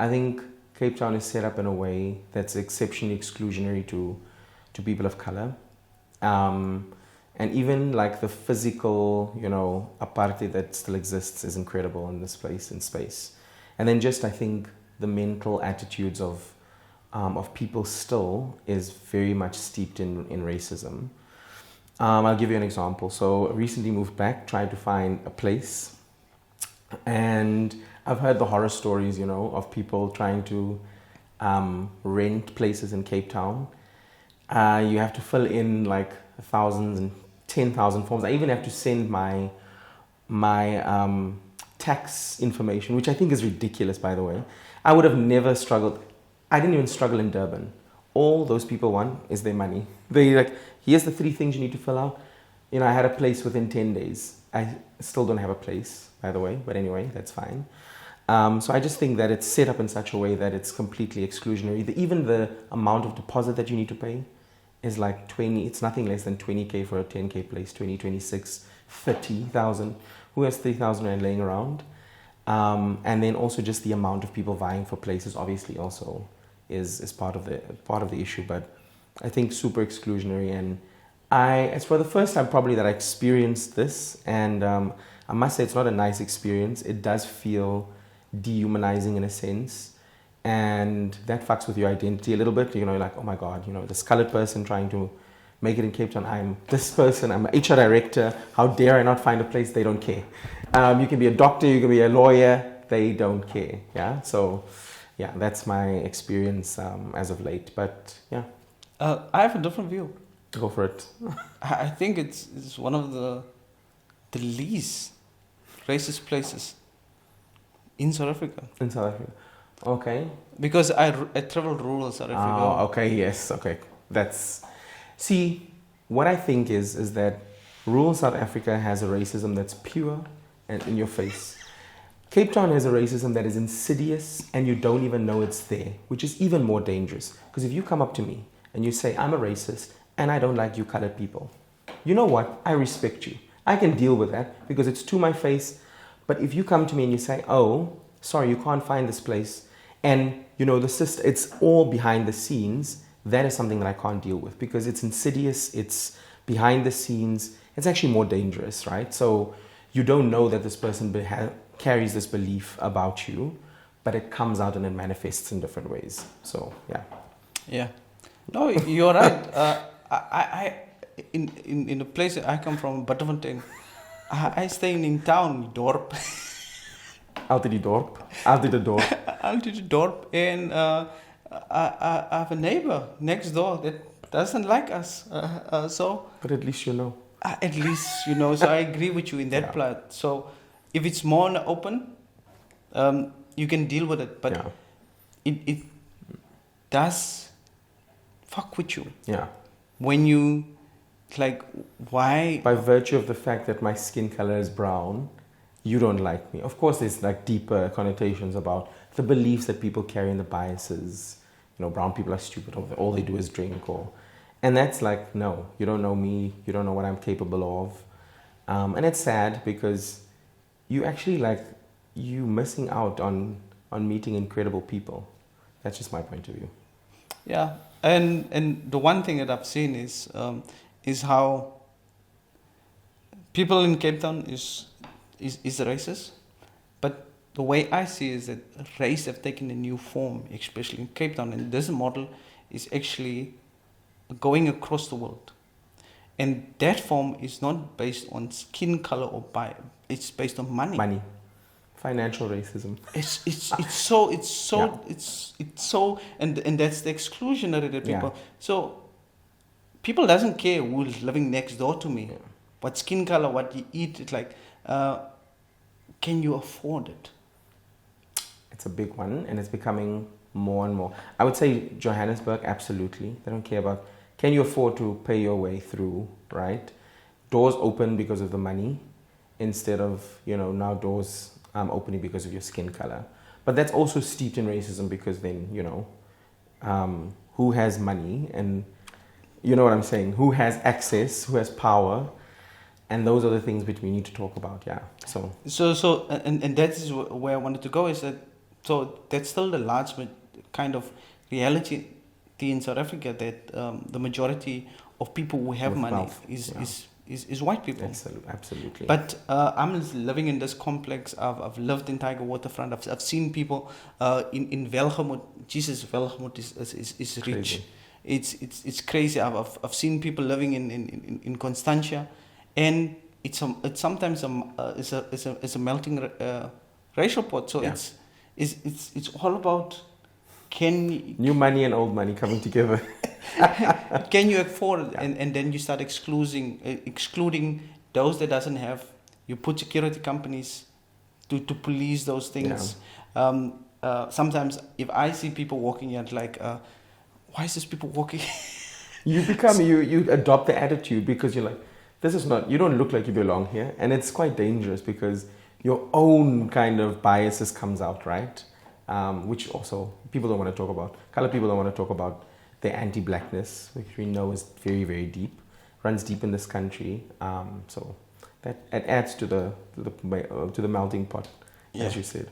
I think Cape Town is set up in a way that's exceptionally exclusionary to people of color. And even like the physical, apartheid that still exists is incredible in this place, in space. And then just, I think, the mental attitudes of people still is very much steeped in racism. I'll give you an example. So I recently moved back, tried to find a place. And I've heard the horror stories, of people trying to rent places in Cape Town. You have to fill in like thousands and 10,000 forms. I even have to send my tax information, which I think is ridiculous, by the way. I would have never struggled. I didn't even struggle in Durban. All those people want is their money. They like, here's the 3 things you need to fill out. I had a place within 10 days. I still don't have a place, by the way, but anyway, that's fine. So I just think that it's set up in such a way that it's completely exclusionary. Even the amount of deposit that you need to pay is like 20, it's nothing less than 20K for a 10K place, 20, 26, 30,000. Who has 3,000 rand laying around? And then also just the amount of people vying for places obviously also is part of the issue. But I think super exclusionary, and it's for the first time probably that I experienced this, and I must say it's not a nice experience. It does feel dehumanizing in a sense, and that fucks with your identity a little bit. Like, oh my God, this colored person trying to make it in Cape Town. I'm this person, I'm an HR director. How dare I not find a place? They don't care. You can be a doctor, you can be a lawyer. They don't care. Yeah. So, yeah, that's my experience as of late. But yeah. I have a different view. Go for it. I think it's one of the least racist places in South Africa. In South Africa. Okay. Because I traveled rural South Africa. Oh, okay, yes, okay. See, what I think is that rural South Africa has a racism that's pure and in your face. Cape Town has a racism that is insidious and you don't even know it's there, which is even more dangerous. Because if you come up to me and you say, I'm a racist and I don't like you colored people, you know what? I respect you. I can deal with that because it's to my face. But if you come to me and you say, oh, sorry, you can't find this place, and it's all behind the scenes, that is something that I can't deal with because it's insidious, it's behind the scenes, it's actually more dangerous, right? So you don't know that this person carries this belief about you, but it comes out and it manifests in different ways. So, yeah. Yeah. No, you're right. I in the place I come from, Butterfontein, I stay in town, dorp. Altijd die dorp. Altijd de dorp. Altijd de dorp. And I have a neighbor next door that doesn't like us. But at least you know. At least you know. So I agree with you in that part. So if it's more in the open, you can deal with it. But it does fuck with you. Yeah. When you, like, why? By virtue of the fact that my skin color is brown, you don't like me. Of course, there's like deeper connotations about the beliefs that people carry and the biases. Brown people are stupid, or all they do is drink, and that's like, no, you don't know me, you don't know what I'm capable of. And it's sad because you actually you missing out on meeting incredible people. That's just my point of view. Yeah, and the one thing that I've seen is how people in Cape Town is racist, but the way I see is that race have taken a new form, especially in Cape Town, and this model is actually going across the world. And that form is not based on skin color or it's based on money. Money. Financial racism. It's so and that's the exclusionary that people. Yeah. So people doesn't care who's living next door to me, what skin color, what you eat. It's like, can you afford it? It's a big one, and it's becoming more and more. I would say Johannesburg, absolutely. They don't care about, can you afford to pay your way through, right? Doors open because of the money instead of, now doors opening because of your skin color. But that's also steeped in racism because then, who has money and, you know what I'm saying, who has access, who has power, and those are the things which we need to talk about, yeah. So and that is where I wanted to go, is that So that's still the large kind of reality in South Africa, that the majority of people who have With money wealth, is, yeah. is white people. Absolutely. But I'm living in this complex. I've lived in Tiger Waterfront. I've seen people in Welgemoot. Jesus, Welgemoot is rich. Crazy. It's crazy. I've seen people living in Constantia, and it's sometimes it's a melting racial pot. So Yeah. it's all about, can New money and old money coming together. can you afford, Yeah. and then you start excluding those that doesn't have. You put security companies to police those things. Sometimes if I see people walking here, like, why is this people walking? You adopt the attitude because you're like, this is not, you don't look like you belong here. And it's quite dangerous because your own kind of biases comes out, right? Which also people don't want to talk about. Colored people don't want to talk about their anti-blackness, which we know is very, very deep, runs deep in this country. So that it adds to the melting pot, as you said.